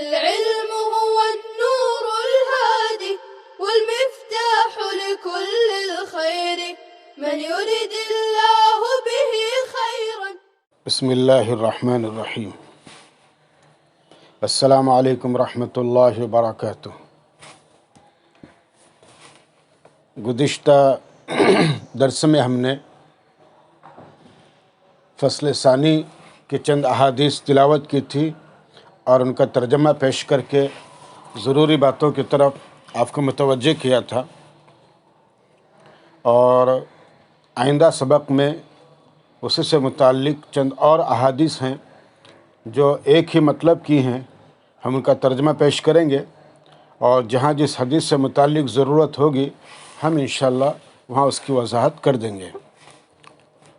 العلم هو النور الهادي والمفتاح لكل الخير من يريد الله به خيرا. بسم اللہ الرحمن الرحیم. السلام علیکم ورحمۃ اللہ وبرکاتہ. گزشتہ درس میں ہم نے فصل ثانی کے چند احادیث تلاوت کی تھی اور ان کا ترجمہ پیش کر کے ضروری باتوں کی طرف آپ کو متوجہ کیا تھا، اور آئندہ سبق میں اسی سے متعلق چند اور احادیث ہیں جو ایک ہی مطلب کی ہیں، ہم ان کا ترجمہ پیش کریں گے، اور جہاں جس حدیث سے متعلق ضرورت ہوگی ہم انشاءاللہ وہاں اس کی وضاحت کر دیں گے.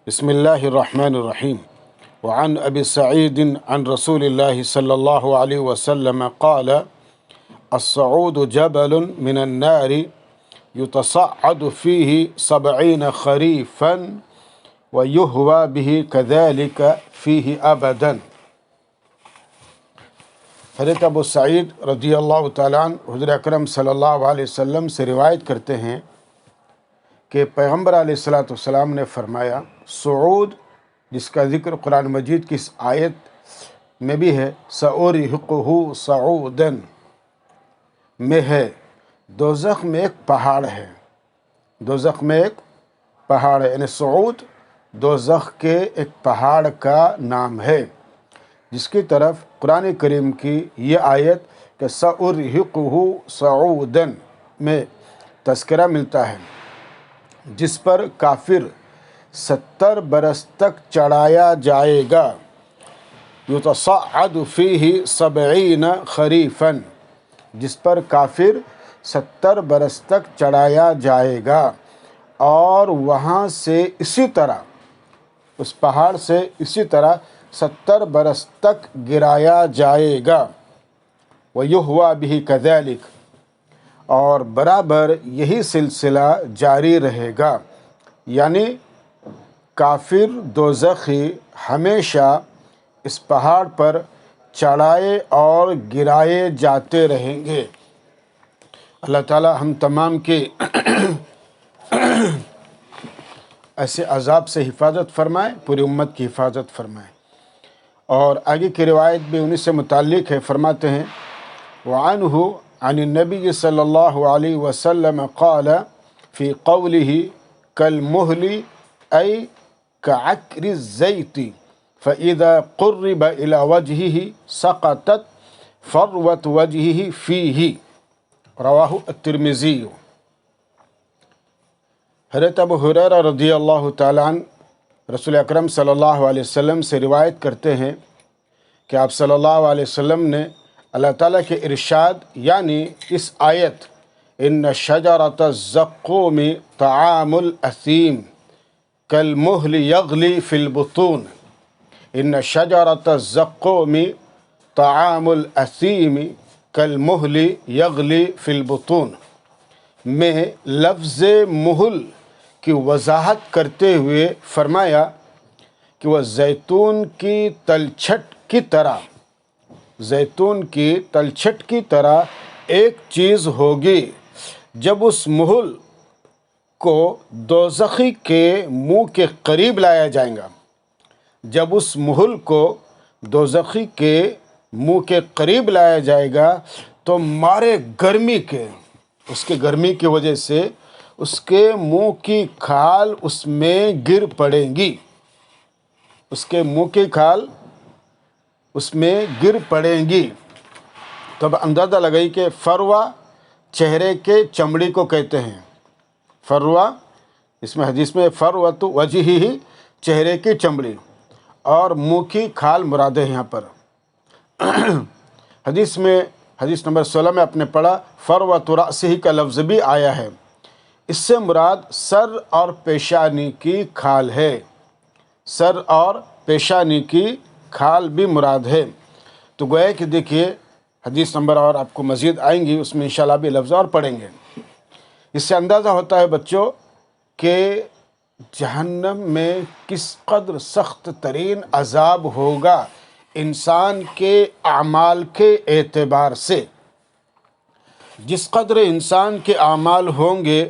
بسم اللہ الرحمن الرحیم. وعن ابی سعید عن رسول اللہ صلی اللہ علیہ وسلم قال الصعود جبل من النار يتصعد فيه 70 خريفا ويهوى به كذلك فيه أبدا. حضرت ابو سعید رضی اللہ تعالیٰ عنہ حضور اکرم صلی اللہ علیہ وسلم سے روایت کرتے ہیں کہ پیغمبر علیہ السلام نے فرمایا، صعود جس کا ذکر قرآن مجید کی اس آیت میں بھی ہے، سأرهقه صعودا میں ہے، دوزخ میں ایک پہاڑ ہے. دوزخ میں ایک پہاڑ ہے، یعنی صعود دوزخ کے ایک پہاڑ کا نام ہے، جس کی طرف قرآن کریم کی یہ آیت کہ سأرهقه صعودا میں تذکرہ ملتا ہے، جس پر کافر 70 برس تک چڑھایا جائے گا. یتصعد فیہ 70 خریفا، جس پر کافر 70 برس تک چڑھایا جائے گا، اور وہاں سے اسی طرح اس پہاڑ سے اسی طرح 70 برس تک گرایا جائے گا. وَيُهْوَى بِهِ كَذَلِكَ، اور برابر یہی سلسلہ جاری رہے گا، یعنی کافر دوزخی ہمیشہ اس پہاڑ پر چڑھائے اور گرائے جاتے رہیں گے. اللہ تعالی ہم تمام کے ایسے عذاب سے حفاظت فرمائے، پوری امت کی حفاظت فرمائے. اور آگے کی روایت بھی انہی سے متعلق ہے. فرماتے ہیں وعنہ عن النبی صلی اللہ علیہ وسلم قال فی قوله کالمہل ای کعکر الزیت فإذا قرب إلى وجهه سقطت فروة وجهه فيه. رواہ الترمذی. حضرت ابو ہریرہ رضی اللہ تعالیٰ عنہ رسول اکرم صلی اللہ علیہ وسلم سے روایت کرتے ہیں کہ آپ صلی اللہ علیہ وسلم نے اللہ تعالیٰ کے ارشاد یعنی اس آیت ان شجرۃ الزقوم طعام الاثیم کالمہل یغلی فی البطون، ان شجرۃ الزقوم طعام الاثیم کالمہل یغلی فی البطون میں لفظ مہل کی وضاحت کرتے ہوئے فرمایا کہ وہ زیتون کی تلچھٹ کی طرح، زیتون کی تلچھٹ کی طرح ایک چیز ہوگی جب اس مہل کو دوزخی کے منہ کے قریب لایا جائے گا. جب اس مہل کو دوزخی کے منہ کے قریب لایا جائے گا تو مارے گرمی کے، اس کے گرمی کی وجہ سے اس کے منہ کی کھال اس میں گر پڑے گی، اس کے منہ کی کھال اس میں گر پڑے گی. تب اندازہ لگائی کہ فروہ چہرے کے چمڑی کو کہتے ہیں. فروہ اس میں حدیث میں فروۃ وجہہ چہرے کی چمڑی، اور منہ کی کھال مراد ہے یہاں پر. حدیث میں حدیث نمبر 16 میں آپ نے پڑھا فروۃ رأسہ کا لفظ بھی آیا ہے. اس سے مراد سر اور پیشانی کی کھال ہے، سر اور پیشانی کی کھال بھی مراد ہے. تو گویا کہ دیکھیے حدیث نمبر اور آپ کو مزید آئیں گی، اس میں انشاءاللہ بھی لفظ اور پڑھیں گے. اس سے اندازہ ہوتا ہے بچوں کہ جہنم میں کس قدر سخت ترین عذاب ہوگا انسان کے اعمال کے اعتبار سے، جس قدر انسان کے اعمال ہوں گے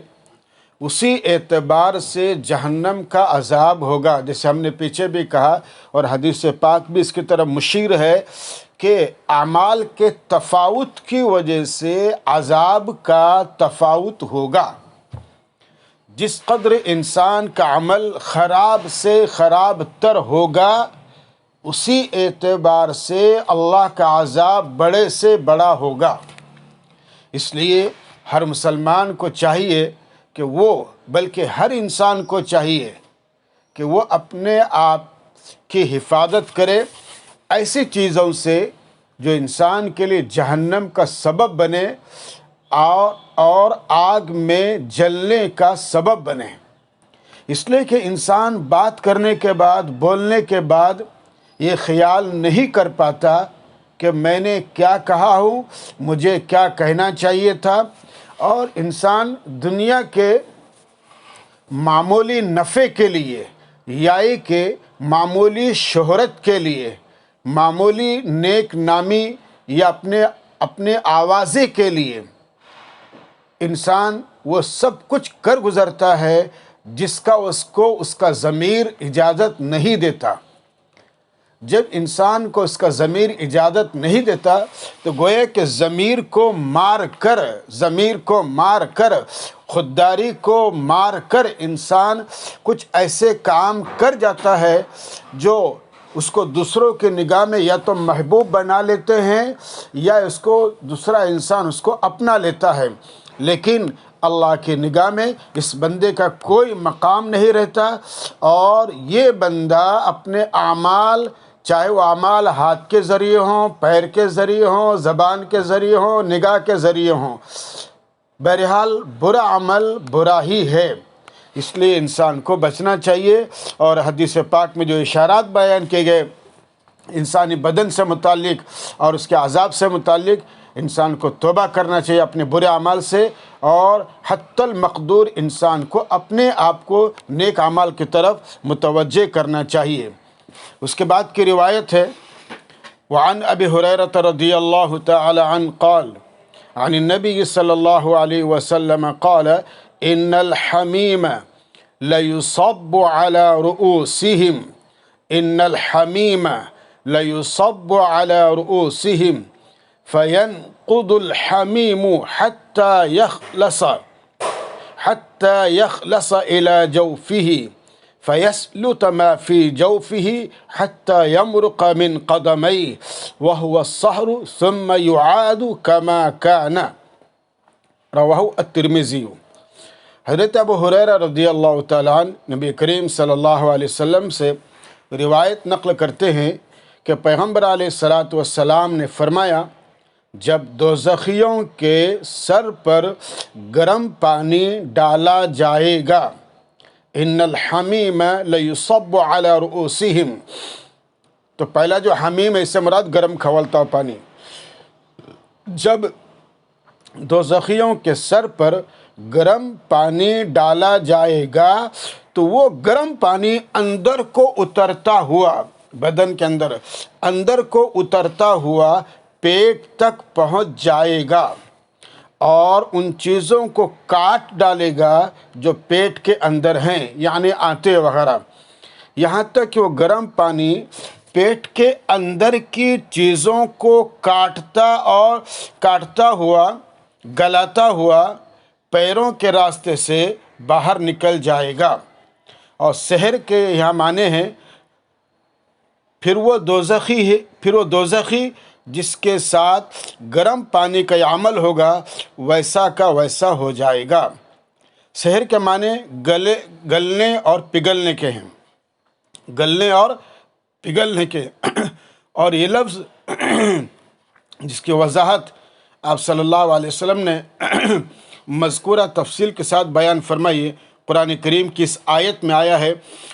اسی اعتبار سے جہنم کا عذاب ہوگا. جیسے ہم نے پیچھے بھی کہا اور حدیث پاک بھی اس کی طرف مشیر ہے کہ اعمال کے تفاوت کی وجہ سے عذاب کا تفاوت ہوگا. جس قدر انسان کا عمل خراب سے خراب تر ہوگا اسی اعتبار سے اللہ کا عذاب بڑے سے بڑا ہوگا. اس لیے ہر مسلمان کو چاہیے کہ وہ، بلکہ ہر انسان کو چاہیے کہ وہ اپنے آپ کی حفاظت کرے ایسی چیزوں سے جو انسان کے لیے جہنم کا سبب بنے اور آگ میں جلنے کا سبب بنے. اس لیے کہ انسان بات کرنے کے بعد، بولنے کے بعد یہ خیال نہیں کر پاتا کہ میں نے کیا کہا ہوں، مجھے کیا کہنا چاہیے تھا. اور انسان دنیا کے معمولی نفع کے لیے یا کہ معمولی شہرت کے لیے، معمولی نیک نامی یا اپنے آوازے کے لیے انسان وہ سب کچھ کر گزرتا ہے جس کا اس کا ضمیر اجازت نہیں دیتا. جب انسان کو اس کا ضمیر اجازت نہیں دیتا تو گویا کہ ضمیر کو مار کر خودداری کو مار کر انسان کچھ ایسے کام کر جاتا ہے جو اس کو دوسروں کے نگاہ میں یا تو محبوب بنا لیتے ہیں یا اس کو دوسرا انسان اس کو اپنا لیتا ہے، لیکن اللہ کی نگاہ میں اس بندے کا کوئی مقام نہیں رہتا. اور یہ بندہ اپنے اعمال، چاہے وہ اعمال ہاتھ کے ذریعے ہوں، پیر کے ذریعے ہوں، زبان کے ذریعے ہوں، نگاہ کے ذریعے ہوں، بہرحال برا عمل برا ہی ہے. اس لیے انسان کو بچنا چاہیے. اور حدیث پاک میں جو اشارات بیان کیے گئے انسانی بدن سے متعلق اور اس کے عذاب سے متعلق، انسان کو توبہ کرنا چاہیے اپنے برے اعمال سے، اور حتی المقدور انسان کو اپنے آپ کو نیک اعمال کی طرف متوجہ کرنا چاہیے. اس کے بعد کی روایت ہے، وعن ابی ہریرہ رضی اللہ تعالی عنہ قال عن النبی صلی اللہ علیہ وسلم قال ان الحمیم لیصب على رؤوسهم ان الحمیم لیصب على رؤوسهم فينقض الحمیم حتى يخلص إلى جوفه فيسلت ما في جوفه حتى يمرق من قدميه وهو الصهر ثم يعاد كما كان. رواه الترمذی. حضرت ابو ہریرہ رضی اللہ تعالیٰ عنہ نبی کریم صلی اللہ علیہ وسلم سے روایت نقل کرتے ہیں کہ پیغمبر علیہ السلام نے فرمایا، جب دوزخیوں کے سر پر گرم پانی ڈالا جائے گا، ان الحمیم لیصب علی رؤوسہم، تو پہلا جو حمیم ہے اس سے مراد گرم کھولتا ہوا پانی. جب دوزخیوں کے سر پر گرم پانی ڈالا جائے گا تو وہ گرم پانی اندر کو اترتا ہوا، بدن کے اندر کو اترتا ہوا پیٹ تک پہنچ جائے گا اور ان چیزوں کو کاٹ ڈالے گا جو پیٹ کے اندر ہیں، یعنی آنتے وغیرہ، یہاں تک کہ وہ گرم پانی پیٹ کے اندر کی چیزوں کو کاٹتا ہوا گلاتا ہوا پیروں کے راستے سے باہر نکل جائے گا. اور سحر کے یہاں معنی ہیں پھر وہ دوزخی جس کے ساتھ گرم پانی کا عمل ہوگا ویسا کا ویسا ہو جائے گا. سحر کے معنی گلنے اور پگھلنے کے ہیں، گلنے اور پگھلنے کے. اور یہ لفظ جس کی وضاحت آپ صلی اللہ علیہ وسلم نے مذکورہ تفصیل کے ساتھ بیان فرمائی. قرآن کریم کی اس آیت میں آیا ہے،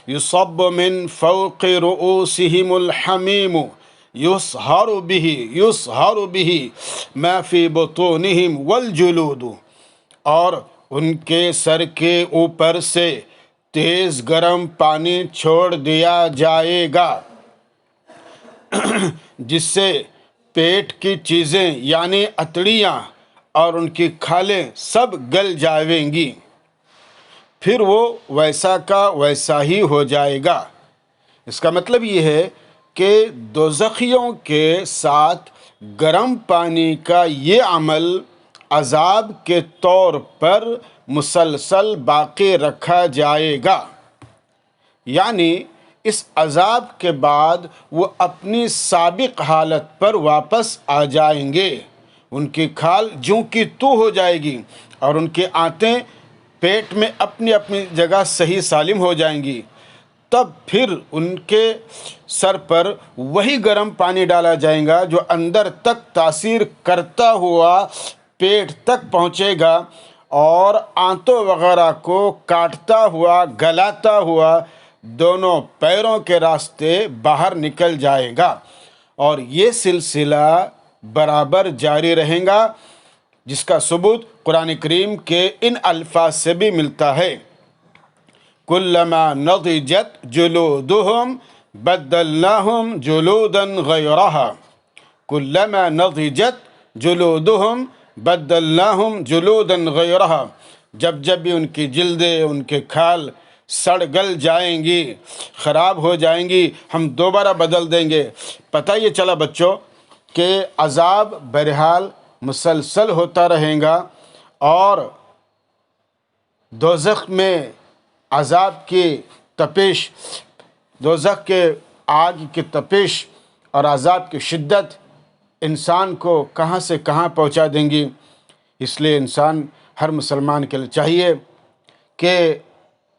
یصب من فوق رؤوسہم الحمیم یصہر بہ ما فی بطونہم والجلود، اور ان کے سر کے اوپر سے تیز گرم پانی چھوڑ دیا جائے گا جس سے پیٹ کی چیزیں یعنی اتڑیاں اور ان کی کھالیں سب گل جائیں گی، پھر وہ ویسا کا ویسا ہی ہو جائے گا۔ اس کا مطلب یہ ہے کہ دوزخیوں کے ساتھ گرم پانی کا یہ عمل عذاب کے طور پر مسلسل باقی رکھا جائے گا، یعنی اس عذاب کے بعد وہ اپنی سابق حالت پر واپس آ جائیں گے، ان کی کھال جوں کی تو ہو جائے گی اور ان کی آنتیں پیٹ میں اپنی اپنی جگہ صحیح سالم ہو جائیں گی۔ تب پھر ان کے سر پر وہی گرم پانی ڈالا جائے گا جو اندر تک تاثیر کرتا ہوا پیٹ تک پہنچے گا اور آنتوں وغیرہ کو کاٹتا ہوا گلاتا ہوا دونوں پیروں کے راستے باہر نکل جائے گا، اور یہ سلسلہ برابر جاری رہے گا، جس کا ثبوت قرآن کریم کے ان الفاظ سے بھی ملتا ہے: کلما نضجت جلودہم بدلناہم جلودا غیرہا، کلما نضجت جلودہم بدلناہم جلودا غیرہا، جب جب بھی ان کی جلدیں، ان کے کھال سڑ گل جائیں گی، خراب ہو جائیں گی، ہم دوبارہ بدل دیں گے۔ پتہ یہ چلا بچوں کہ عذاب بہرحال مسلسل ہوتا رہے گا، اور دوزخ میں عذاب کی تپش، دوزخ کے آگ کی تپش اور عذاب کی شدت انسان کو کہاں سے کہاں پہنچا دیں گی۔ اس لیے انسان، ہر مسلمان کے لیے چاہیے کہ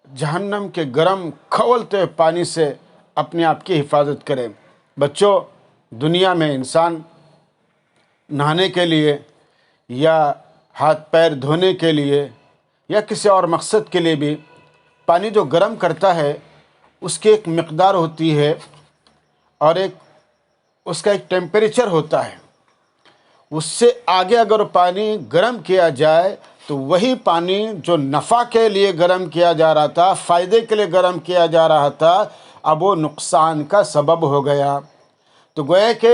جہنم کے گرم کھولتے پانی سے اپنے آپ کی حفاظت کرے۔ بچوں، دنیا میں انسان نہانے کے لیے یا ہاتھ پیر دھونے کے لیے یا کسی اور مقصد کے لیے بھی پانی جو گرم کرتا ہے اس کی ایک مقدار ہوتی ہے اور اس کا ایک ٹیمپریچر ہوتا ہے۔ اس سے آگے اگر پانی گرم کیا جائے تو وہی پانی جو نفع کے لیے گرم کیا جا رہا تھا، فائدے کے لیے گرم کیا جا رہا تھا، اب وہ نقصان کا سبب ہو گیا۔ تو گویا کہ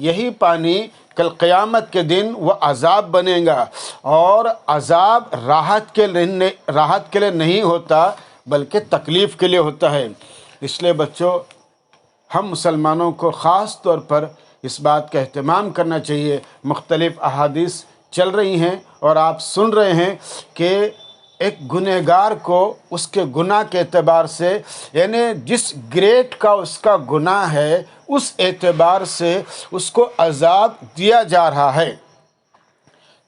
یہی پانی کل قیامت کے دن وہ عذاب بنے گا، اور عذاب راحت کے لیے نہیں ہوتا بلکہ تکلیف کے لیے ہوتا ہے۔ اس لیے بچوں، ہم مسلمانوں کو خاص طور پر اس بات کا اہتمام کرنا چاہیے۔ مختلف احادیث چل رہی ہیں اور آپ سن رہے ہیں کہ ایک گنہگار کو اس کے گناہ کے اعتبار سے، یعنی جس گریڈ کا اس کا گناہ ہے اس اعتبار سے اس کو عذاب دیا جا رہا ہے،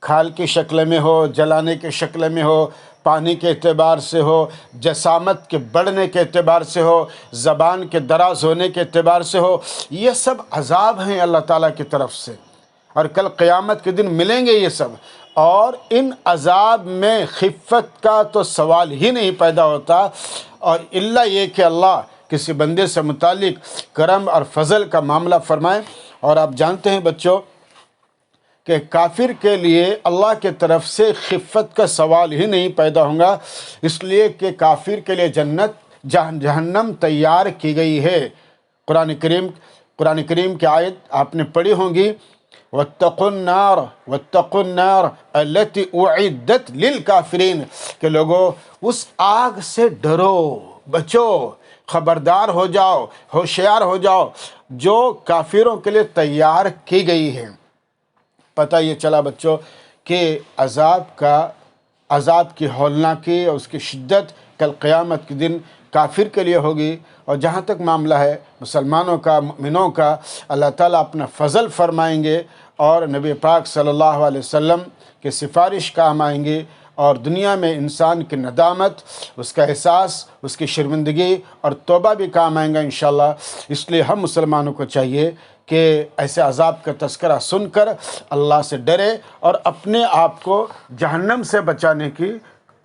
کھال کی شکل میں ہو، جلانے کی شکل میں ہو، پانی کے اعتبار سے ہو، جسامت کے بڑھنے کے اعتبار سے ہو، زبان کے دراز ہونے کے اعتبار سے ہو، یہ سب عذاب ہیں اللہ تعالیٰ کی طرف سے، اور کل قیامت کے دن ملیں گے یہ سب۔ اور ان عذاب میں خفت کا تو سوال ہی نہیں پیدا ہوتا، اور الا یہ کہ اللہ کسی بندے سے متعلق کرم اور فضل کا معاملہ فرمائے۔ اور آپ جانتے ہیں بچوں کہ کافر کے لیے اللہ کے طرف سے خفت کا سوال ہی نہیں پیدا ہوگا، اس لیے کہ کافر کے لیے جہنم تیار کی گئی ہے۔ قرآن کریم کی آیت آپ نے پڑھی ہوں گی، وَاتَّقُوا النَّارَ الَّتِي أُعِدَّتْ لِلْكَافِرِينَ، کہ لوگوں اس آگ سے ڈرو، بچو، خبردار ہو جاؤ، ہوشیار ہو جاؤ جو کافروں کے لیے تیار کی گئی ہے۔ پتہ یہ چلا بچوں کہ عذاب کی ہولناکی اور اس کی شدت کل قیامت کے دن کافر کے لیے ہوگی، اور جہاں تک معاملہ ہے مسلمانوں کا، مؤمنوں کا، اللہ تعالیٰ اپنا فضل فرمائیں گے اور نبی پاک صلی اللہ علیہ وسلم کی سفارش کام آئیں گی، اور دنیا میں انسان کی ندامت، اس کا احساس، اس کی شرمندگی اور توبہ بھی کام آئیں گا انشاءاللہ۔ اس لیے ہم مسلمانوں کو چاہیے کہ ایسے عذاب کا تذکرہ سن کر اللہ سے ڈرے اور اپنے آپ کو جہنم سے بچانے کی،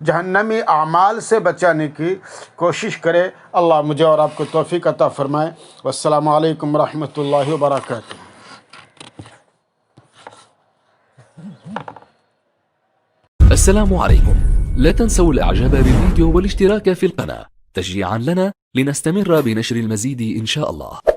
جہنمی اعمال سے بچانے کی کوشش کرے۔ اللہ مجھے اور آپ کو توفیق عطا فرمائے۔ والسلام علیکم ورحمۃ اللہ وبرکاتہ۔ السلام عليكم. لا تنسوا الاعجاب بالفيديو والاشتراك في القناة تشجيعا لنا لنستمر بنشر المزيد إن شاء الله.